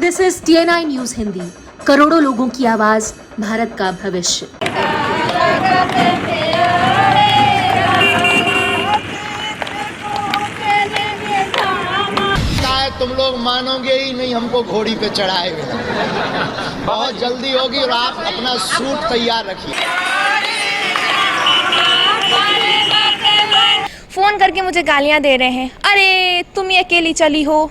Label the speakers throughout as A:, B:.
A: This is TNI news Hindi, करोड़ों लोगों की आवाज, भारत का भविष्य।
B: तुम लोग मानोगे ही नहीं, हमको घोड़ी पे चढ़ाए हुए बहुत जल्दी होगी और आप अपना सूट तैयार रखिए।
C: फोन करके मुझे गालियां दे रहे हैं, अरे तुम ये अकेली चली हो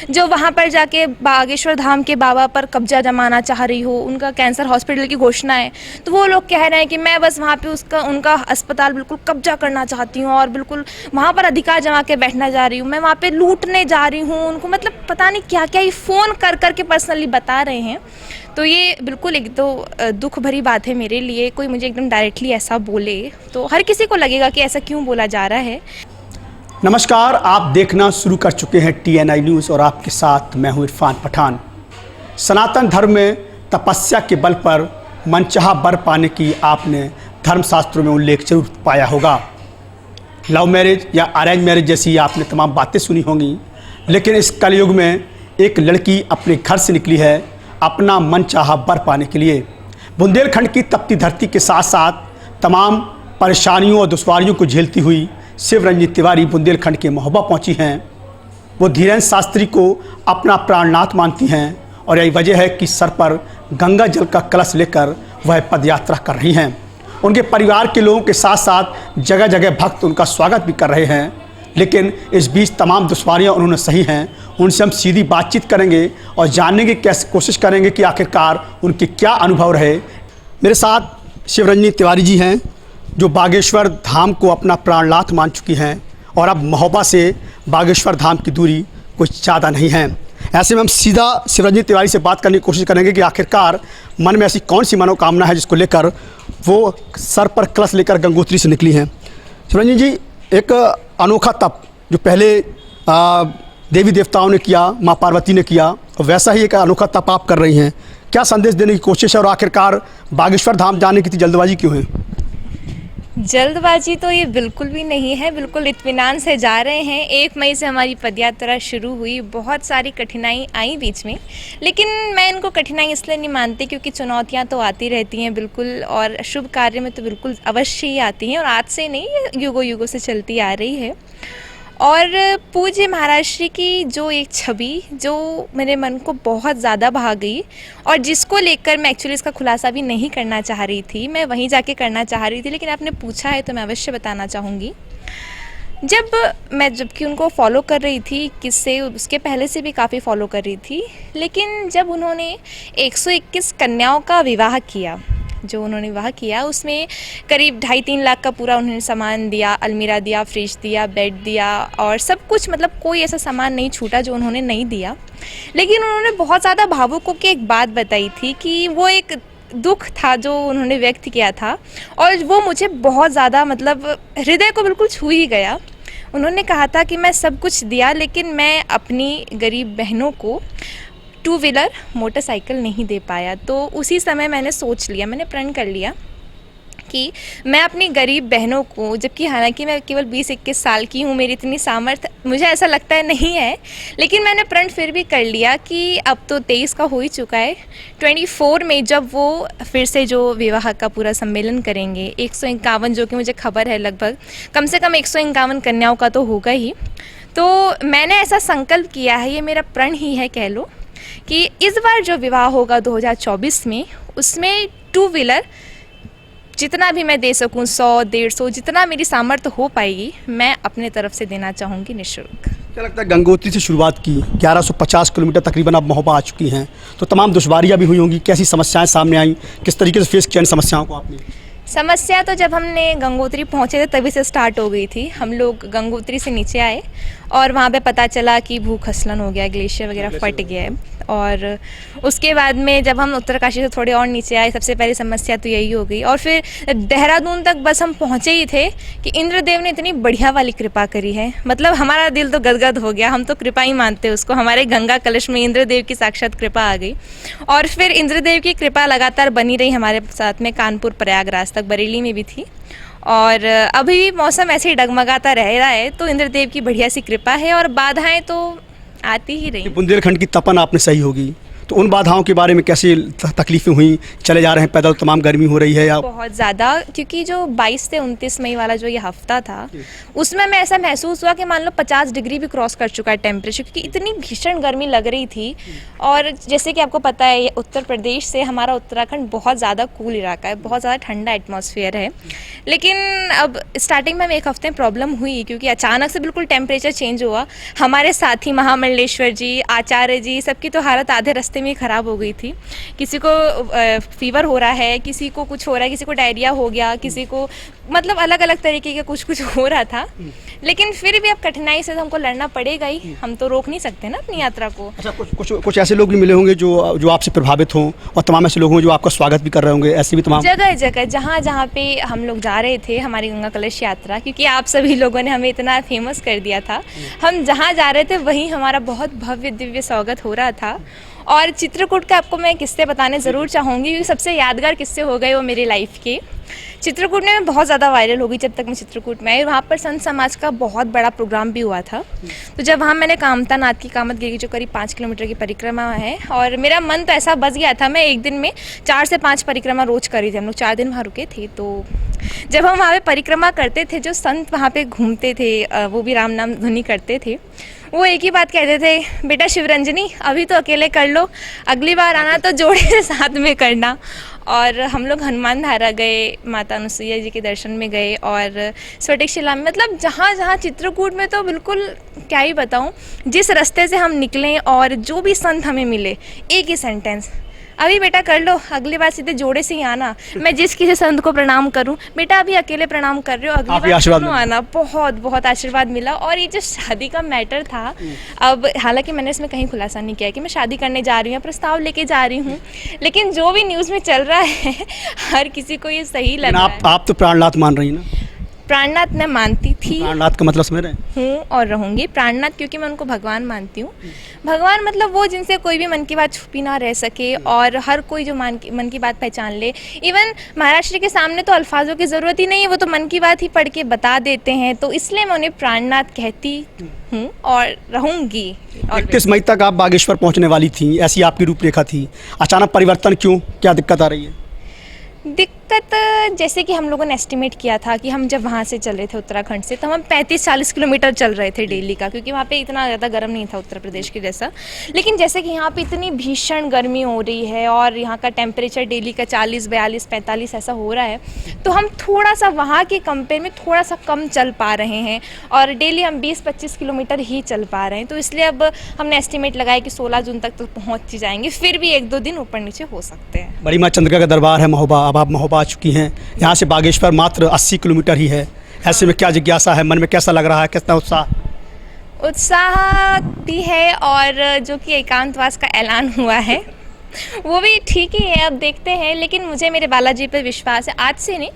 C: जो वहाँ पर जाके बागेश्वर धाम के बाबा पर कब्जा जमाना चाह रही हो, उनका कैंसर हॉस्पिटल की घोषणा है, तो वो लोग कह रहे हैं कि मैं बस वहाँ पे उनका अस्पताल बिल्कुल कब्जा करना चाहती हूँ और बिल्कुल वहाँ पर अधिकार जमा के बैठना जा रही हूँ, मैं वहाँ पे लूटने जा रही हूँ उनको, मतलब पता नहीं क्या क्या ये फ़ोन कर कर के पर्सनली बता रहे हैं। तो ये बिल्कुल एक तो दुख भरी बात है मेरे लिए, कोई मुझे एकदम डायरेक्टली ऐसा बोले तो हर किसी को लगेगा कि ऐसा क्यों बोला जा रहा है।
D: नमस्कार, आप देखना शुरू कर चुके हैं TNI न्यूज़ और आपके साथ मैं हूं इरफान पठान। सनातन धर्म में तपस्या के बल पर मनचाहा वर पाने की आपने धर्मशास्त्रों में उल्लेख जरूर पाया होगा। लव मैरिज या अरेंज मैरिज जैसी आपने तमाम बातें सुनी होंगी, लेकिन इस कलयुग में एक लड़की अपने घर से निकली है अपना मनचाहा वर पाने के लिए। बुंदेलखंड की तपती धरती के साथ साथ तमाम परेशानियों और दुश्वारियों को झेलती हुई शिवरंजनी तिवारी बुंदेलखंड के महोबा पहुंची हैं। वो धीरेन्द्र शास्त्री को अपना प्राणनाथ मानती हैं और यही वजह है कि सर पर गंगा जल का कलश लेकर वह पदयात्रा कर रही हैं। उनके परिवार के लोगों के साथ साथ जगह जगह भक्त उनका स्वागत भी कर रहे हैं, लेकिन इस बीच तमाम दुश्वारियां उन्होंने सही हैं। उनसे हम सीधी बातचीत करेंगे और जानने की कैसे कोशिश करेंगे कि आखिरकार उनके क्या अनुभव रहे। मेरे साथ शिवरंजनी तिवारी जी हैं जो बागेश्वर धाम को अपना प्राणनाथ मान चुकी हैं और अब महोबा से बागेश्वर धाम की दूरी कुछ ज़्यादा नहीं है। ऐसे में हम सीधा शिवरंजनी तिवारी से बात करने की कोशिश करेंगे कि आखिरकार मन में ऐसी कौन सी मनोकामना है जिसको लेकर वो सर पर कलश लेकर गंगोत्री से निकली हैं। शिवरंजनी जी, एक अनोखा तप जो पहले देवी देवताओं ने किया, माँ पार्वती ने किया, वैसा ही एक अनोखा तप आप कर रही हैं। क्या संदेश देने की कोशिश है और आखिरकार बागेश्वर धाम जाने की जल्दबाजी क्यों है?
C: जल्दबाजी तो ये बिल्कुल भी नहीं है, बिल्कुल इत्मीनान से जा रहे हैं। 1 मई से हमारी पदयात्रा शुरू हुई, बहुत सारी कठिनाई आई बीच में, लेकिन मैं इनको कठिनाई इसलिए नहीं मानती क्योंकि चुनौतियां तो आती रहती हैं बिल्कुल, और शुभ कार्य में तो बिल्कुल अवश्य ही आती हैं और आज से नहीं, युगों युगों से चलती आ रही है। और पूज्य महाराज श्री की जो एक छवि जो मेरे मन को बहुत ज़्यादा भा गई और जिसको लेकर मैं एक्चुअली इसका खुलासा भी नहीं करना चाह रही थी, मैं वहीं जाके करना चाह रही थी, लेकिन आपने पूछा है तो मैं अवश्य बताना चाहूँगी। जबकि उनको फॉलो कर रही थी, किससे उसके पहले से भी काफ़ी फॉलो कर रही थी, लेकिन जब उन्होंने 121 कन्याओं का विवाह किया, जो उन्होंने विवाह किया उसमें करीब 2.5-3 लाख का पूरा उन्होंने सामान दिया, अलमीरा दिया, फ्रिज दिया, बेड दिया और सब कुछ, मतलब कोई ऐसा सामान नहीं छूटा जो उन्होंने नहीं दिया। लेकिन उन्होंने बहुत ज़्यादा भावुक होकर एक बात बताई थी कि वो एक दुख था जो उन्होंने व्यक्त किया था और वो मुझे बहुत ज़्यादा, मतलब हृदय को बिल्कुल छू ही गया। उन्होंने कहा था कि मैं सब कुछ दिया लेकिन मैं अपनी गरीब बहनों को 2 व्हीलर मोटरसाइकिल नहीं दे पाया। तो उसी समय मैंने सोच लिया, मैंने प्रण कर लिया कि मैं अपनी गरीब बहनों को, जबकि हालांकि मैं केवल 20-21 साल की हूँ, मेरी इतनी सामर्थ्य मुझे ऐसा लगता है नहीं है, लेकिन मैंने प्रण फिर भी कर लिया कि अब तो 23 का हो ही चुका है, 24 में जब वो फिर से जो विवाह का पूरा सम्मेलन करेंगे, 151 जो कि मुझे खबर है लगभग कम से कम 151 कन्याओं का तो होगा ही। तो मैंने ऐसा संकल्प किया है, ये मेरा प्रण ही है कह लो, कि इस बार जो विवाह होगा 2024 में, उसमें 2 व्हीलर जितना भी मैं दे सकूं, 100-150 जितना मेरी सामर्थ्य हो पाएगी, मैं अपने तरफ से देना चाहूँगी निःशुल्क।
D: क्या लगता है, गंगोत्री से शुरुआत की, 1150 किलोमीटर तकरीबन आप महोबा आ चुकी हैं, तो तमाम दुश्वारियाँ भी हुई होंगी, कैसी समस्याएं सामने आई, किस तरीके से फेस किया इन समस्याओं को आपने?
C: समस्या तो जब हमने गंगोत्री पहुंचे थे तभी से स्टार्ट हो गई थी। हम लोग गंगोत्री से नीचे आए और वहाँ पे पता चला कि भूस्खलन हो गया, ग्लेशियर वगैरह फट गया है। और उसके बाद में जब हम उत्तरकाशी से थोड़े और नीचे आए, सबसे पहली समस्या तो यही हो गई। और फिर देहरादून तक बस हम पहुँचे ही थे कि इंद्रदेव ने इतनी बढ़िया वाली कृपा करी है, मतलब हमारा दिल तो गदगद हो गया। हम तो कृपा ही मानते हैं उसको, हमारे गंगा कलश में इंद्रदेव की साक्षात कृपा आ गई। और फिर इंद्रदेव की कृपा लगातार बनी रही हमारे साथ में, कानपुर प्रयागराज तक, बरेली में भी थी। और अभी भी मौसम ऐसे ही डगमगाता रह रहा है, तो इंद्रदेव की बढ़िया सी कृपा है और बाधाएं तो आती ही रही।
D: बुंदेलखंड की तपन आपने सही होगी, तो उन बाधाओं के बारे में कैसी तकलीफ़ें हुई, चले जा रहे हैं पैदल, तमाम गर्मी हो रही है या
C: बहुत ज़्यादा, क्योंकि जो 22 से 29 मई वाला जो ये हफ्ता था उसमें मैं ऐसा महसूस हुआ कि मान लो 50 डिग्री भी क्रॉस कर चुका है टेम्परेचर, क्योंकि इतनी भीषण गर्मी लग रही थी। और जैसे कि आपको पता है उत्तर प्रदेश से हमारा उत्तराखंड बहुत ज़्यादा कूल इलाका है, बहुत ज़्यादा ठंडा एटमॉस्फेयर है। लेकिन अब स्टार्टिंग में एक हफ्ते में प्रॉब्लम हुई क्योंकि अचानक से बिल्कुल टेम्परेचर चेंज हुआ। हमारे साथी महामंडलेश्वर जी, आचार्य जी, सबकी तो हालत आधे रास्ते में ही ख़राब हो गई थी। किसी को फीवर हो रहा है, किसी को कुछ हो रहा है, किसी को डायरिया हो गया, किसी को मतलब अलग अलग तरीके के कुछ हो रहा था। लेकिन फिर भी अब कठिनाई से तो हमको लड़ना पड़ेगा ही, हम तो रोक नहीं सकते ना अपनी यात्रा को।
D: अच्छा, कुछ ऐसे लोग भी मिले होंगे जो आपसे प्रभावित हों, और तमाम ऐसे लोग हों जो आपका स्वागत भी कर रहे होंगे, ऐसे भी तमाम
C: जगह जगह जहाँ पे हम लोग जा रहे थे हमारी गंगा कलश यात्रा, क्योंकि आप सभी लोगों ने हमें इतना फेमस कर दिया था, हम जहाँ जा रहे थे वहीं हमारा बहुत भव्य दिव्य स्वागत हो रहा था। और चित्रकूट का आपको मैं किस्से बताने ज़रूर चाहूँगी, क्योंकि सबसे यादगार किस्से हो गए वो मेरी लाइफ के। चित्रकूट में मैं बहुत ज़्यादा वायरल हो गई जब तक मैं चित्रकूट में आई। वहाँ पर संत समाज का बहुत बड़ा प्रोग्राम भी हुआ था। तो जब वहाँ मैंने कामता नाथ की कामतगिरी की जो करीब 5 किलोमीटर की परिक्रमा है, और मेरा मन तो ऐसा बस गया था, मैं एक दिन में 4 से 5 परिक्रमा रोज कर रही थी। हम लोग 4 दिन वहाँ रुके थे। तो जब हम वहाँ पे परिक्रमा करते थे, जो संत वहाँ पे घूमते थे वो भी राम नाम धुनी करते थे, वो एक ही बात कहते थे, बेटा शिवरंजनी अभी तो अकेले कर लो, अगली बार आना तो जोड़े से साथ में करना। और हम लोग हनुमान धारा गए, माता अनुसुईया जी के दर्शन में गए, और स्वटिक शिला में, मतलब जहाँ जहाँ चित्रकूट में तो बिल्कुल क्या ही बताऊँ, जिस रास्ते से हम निकले और जो भी संत हमें मिले, एक ही सेंटेंस, अभी बेटा कर लो, अगली बार सीधे जोड़े से ही आना। मैं जिस किसी संत को प्रणाम करूं, बेटा अभी अकेले प्रणाम कर रहे हो, अगली बार क्यों आना। बहुत बहुत आशीर्वाद मिला। और ये जो शादी का मैटर था, अब हालांकि मैंने इसमें कहीं खुलासा नहीं किया कि मैं शादी करने जा रही हूँ, प्रस्ताव लेके जा रही हूँ, लेकिन जो भी न्यूज़ में चल रहा है हर किसी को ये सही लग रहा है।
D: आप तो प्राणनाथ मान रही ना?
C: प्राणनाथ मैं मानती थी,
D: प्राणनाथ का मतलब समझ रहे हैं?
C: हूँ और रहूँगी प्राणनाथ, क्योंकि मैं उनको भगवान मानती हूँ। भगवान मतलब वो जिनसे कोई भी मन की बात छुपी ना रह सके, और हर कोई जो मन की बात पहचान ले। इवन महाराष्ट्र के सामने तो अल्फाजों की ज़रूरत ही नहीं है, वो तो मन की बात ही पढ़ के बता देते हैं। तो इसलिए मैं उन्हें प्राणनाथ कहती हूँ और रहूँगी।
D: 31 मई तक आप बागेश्वर पहुँचने वाली थी, ऐसी आपकी रूपरेखा थी। अचानक परिवर्तन क्यों, क्या दिक्कत आ रही है?
C: दिक्कत जैसे कि हम लोगों ने एस्टिमेट किया था कि हम जब वहाँ से चल रहे थे उत्तराखंड से, तो हम 35-40 किलोमीटर चल रहे थे डेली का, क्योंकि वहाँ पे इतना ज़्यादा गर्म नहीं था उत्तर प्रदेश के जैसा। लेकिन जैसे कि यहाँ पे इतनी भीषण गर्मी हो रही है और यहाँ का टेम्परेचर डेली का 40, 42, 45 ऐसा हो रहा है, तो हम थोड़ा सा वहाँ के कंपेयर में थोड़ा सा कम चल पा रहे हैं, और डेली हम 20-25 किलोमीटर ही चल पा रहे हैं। तो इसलिए अब हमने एस्टिमेट लगाया कि 16 जून तक तो पहुँच ही जाएंगे, फिर भी 1-2 दिन ऊपर नीचे हो सकते हैं।
D: बड़ी माँ चंद्रिका का दरबार है महोबा, अब आप महोबा आ चुकी हैं। यहाँ से बागेश्वर मात्र 80 किलोमीटर ही है। ऐसे में क्या जिज्ञासा है, मन में कैसा लग रहा है, कितना
C: उत्साह भी है, और जो कि एकांतवास का ऐलान हुआ है वो भी ठीक ही है, अब देखते हैं। लेकिन मुझे मेरे बालाजी पर विश्वास है। आज से नहीं,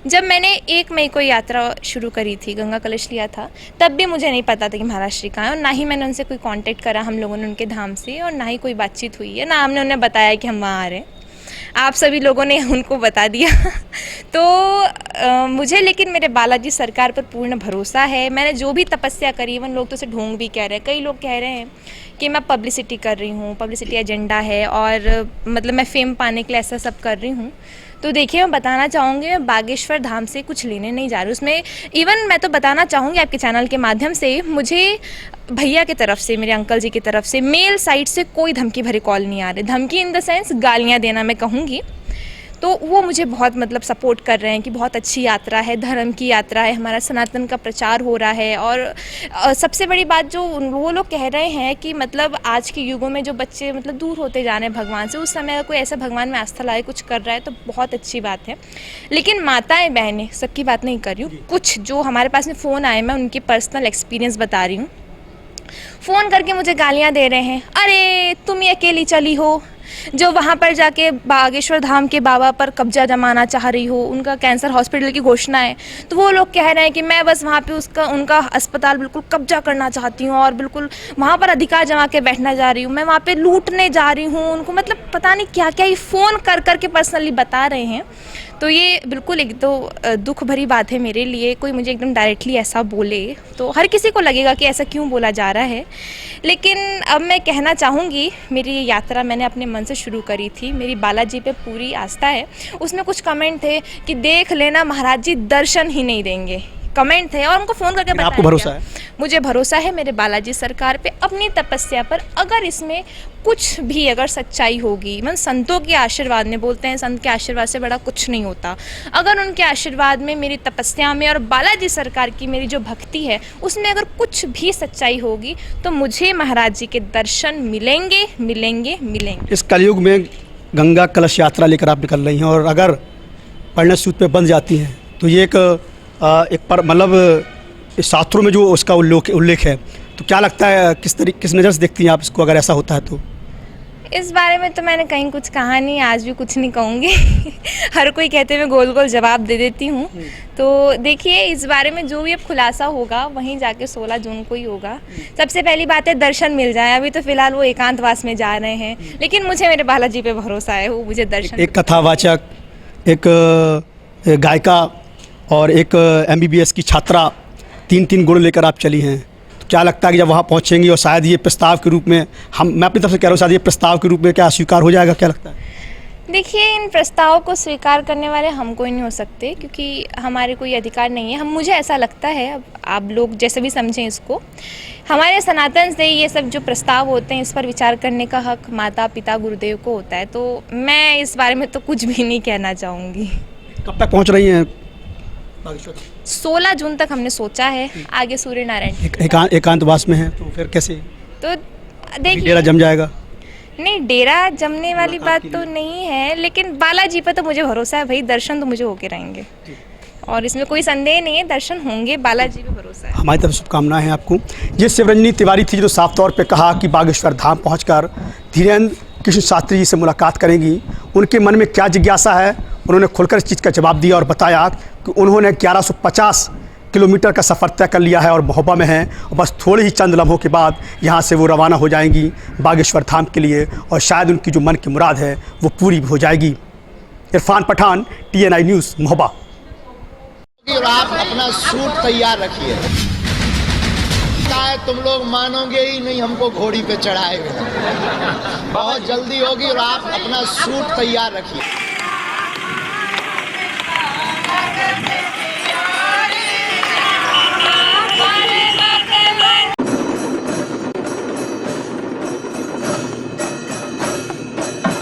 C: जब मैंने 1 मई को यात्रा शुरू करी थी, गंगा कलश लिया था, तब भी मुझे नहीं पता था कि महाराष्ट्र कहाँ है, और ना ही मैंने उनसे कोई कांटेक्ट करा हम लोगों ने उनके धाम से, और ना ही कोई बातचीत हुई है, ना हमने उन्हें बताया कि हम वहाँ आ रहे हैं। आप सभी लोगों ने उनको बता दिया तो मुझे, लेकिन मेरे बालाजी सरकार पर पूर्ण भरोसा है। मैंने जो भी तपस्या करी, इवन लोग तो उसे ढोंग भी कह रहे हैं, कई लोग कह रहे हैं कि मैं पब्लिसिटी कर रही हूँ, पब्लिसिटी एजेंडा है, और मतलब मैं फेम पाने के लिए ऐसा सब कर रही हूँ। तो देखिए, मैं बताना चाहूँगी, मैं बागेश्वर धाम से कुछ लेने नहीं जा रही उसमें। इवन मैं तो बताना चाहूँगी आपके चैनल के माध्यम से, मुझे भैया की तरफ से, मेरे अंकल जी की तरफ से, मेल साइड से कोई धमकी भरे कॉल नहीं आ रहे। धमकी इन द सेंस गालियाँ देना मैं कहूँगी। तो वो मुझे बहुत मतलब सपोर्ट कर रहे हैं कि बहुत अच्छी यात्रा है, धर्म की यात्रा है, हमारा सनातन का प्रचार हो रहा है। और सबसे बड़ी बात जो वो लोग कह रहे हैं कि मतलब आज के युगों में जो बच्चे मतलब दूर होते जा रहे हैं भगवान से, उस समय कोई ऐसा भगवान में आस्था लाए कुछ कर रहा है, तो बहुत अच्छी बात है। लेकिन माताएं बहनें, सबकी बात नहीं कर रही हूँ, कुछ जो हमारे पास में फ़ोन आए, मैं उनकी पर्सनल एक्सपीरियंस बता रही हूँ। फ़ोन करके मुझे गालियाँ दे रहे हैं, अरे तुम ही अकेली चली हो जो वहाँ पर जाके बागेश्वर धाम के बाबा पर कब्जा जमाना चाह रही हो, उनका कैंसर हॉस्पिटल की घोषणा है, तो वो लोग कह रहे हैं कि मैं बस वहाँ पे उनका अस्पताल बिल्कुल कब्जा करना चाहती हूँ और बिल्कुल वहाँ पर अधिकार जमा के बैठना जा रही हूँ, मैं वहाँ पे लूटने जा रही हूँ उनको, मतलब पता नहीं क्या क्या ये फ़ोन कर करके पर्सनली बता रहे हैं। तो ये बिल्कुल एक तो दुख भरी बात है मेरे लिए। कोई मुझे एकदम डायरेक्टली ऐसा बोले तो हर किसी को लगेगा कि ऐसा क्यों बोला जा रहा है। लेकिन अब मैं कहना चाहूँगी, मेरी ये यात्रा मैंने अपने मन से शुरू करी थी, मेरी बालाजी पे पूरी आस्था है। उसमें कुछ कमेंट थे कि देख लेना महाराज जी दर्शन ही नहीं देंगे, कमेंट थे, और उनको फ़ोन करके बताया
D: आपको भरोसा
C: गया।
D: है?
C: मुझे भरोसा है मेरे बालाजी सरकार पे, अपनी तपस्या पर। अगर इसमें कुछ भी अगर सच्चाई होगी, मन संतों के आशीर्वाद में, बोलते हैं संत के आशीर्वाद से बड़ा कुछ नहीं होता, अगर उनके आशीर्वाद में, मेरी तपस्या में और बालाजी सरकार की मेरी जो भक्ति है उसमें अगर कुछ भी सच्चाई होगी तो मुझे महाराज जी के दर्शन मिलेंगे मिलेंगे मिलेंगे।
D: इस कलयुग में गंगा कलश यात्रा लेकर आप निकल रही हैं, और अगर परिणय सूत्र पे बंध जाती हैं तो ये एक पर मतलब इस शास्त्रों में जो उसका उल्लेख है, तो क्या लगता है किस नज़र से देखती हैं आप इसको, अगर ऐसा होता है तो?
C: इस बारे में तो मैंने कहीं कुछ कहा नहीं, आज भी कुछ नहीं कहूँगी। हर कोई कहते हुए गोल गोल जवाब दे देती हूँ। तो देखिए, इस बारे में जो भी अब खुलासा होगा वहीं जाके 16 जून को ही होगा। सबसे पहली बात है दर्शन मिल जाए। अभी तो फिलहाल वो एकांतवास में जा रहे हैं, लेकिन मुझे मेरे बालाजी पे भरोसा है, वो मुझे दर्शन।
D: एक कथावाचक, एक गायिका और एक MBBS की छात्रा, तीन गुण लेकर आप चली हैं, तो क्या लगता है कि जब वहाँ पहुँचेंगी और शायद ये प्रस्ताव के रूप में, मैं अपनी तरफ से कह रहा हूँ, शायद ये प्रस्ताव के रूप में क्या स्वीकार हो जाएगा, क्या लगता है?
C: देखिए, इन प्रस्तावों को स्वीकार करने वाले हम कोई नहीं हो सकते, क्योंकि हमारे कोई अधिकार नहीं है। मुझे ऐसा लगता है, अब आप लोग जैसे भी समझें इसको, हमारे सनातन से ये सब जो प्रस्ताव होते हैं इस पर विचार करने का हक माता पिता गुरुदेव को होता है। तो मैं इस बारे में तो कुछ भी नहीं कहना चाहूँगी।
D: कब तक पहुँच रही हैं?
C: 16 जून तक हमने सोचा है, आगे सूर्य नारायण
D: एकांतवास में है, तो फिर कैसे?
C: तो देखिए,
D: डेरा जम जाएगा?
C: नहीं, डेरा जमने वाली बात तो नहीं है, लेकिन बालाजी पर तो मुझे भरोसा है भाई, दर्शन तो मुझे होके रहेंगे और इसमें कोई संदेह नहीं है, दर्शन होंगे, बालाजी पे भरोसा है।
D: हमारी तरफ शुभकामनाएं हैं आपको। ये शिवरंजनी तिवारी थी जो साफ तौर पे कहा कि बागेश्वर धाम पहुंचकर धीरेन्द्र कृष्ण शास्त्री जी से मुलाकात करेंगी। उनके मन में क्या जिज्ञासा है, उन्होंने खुलकर इस चीज़ का जवाब दिया और बताया कि उन्होंने 1150 किलोमीटर का सफ़र तय कर लिया है और महोबा में हैं, और बस थोड़े ही चंद लम्हों के बाद यहाँ से वो रवाना हो जाएंगी बागेश्वर धाम के लिए, और शायद उनकी जो मन की मुराद है वो पूरी भी हो जाएगी। Irfan Pathan, TNI news, Mahoba.
B: और आप अपना सूट तैयार रखिए, तुम लोग मानोगे ही नहीं हमको घोड़ी पे चढ़ाए बिना। बहुत जल्दी होगी और आप अपना सूट तैयार रखिए।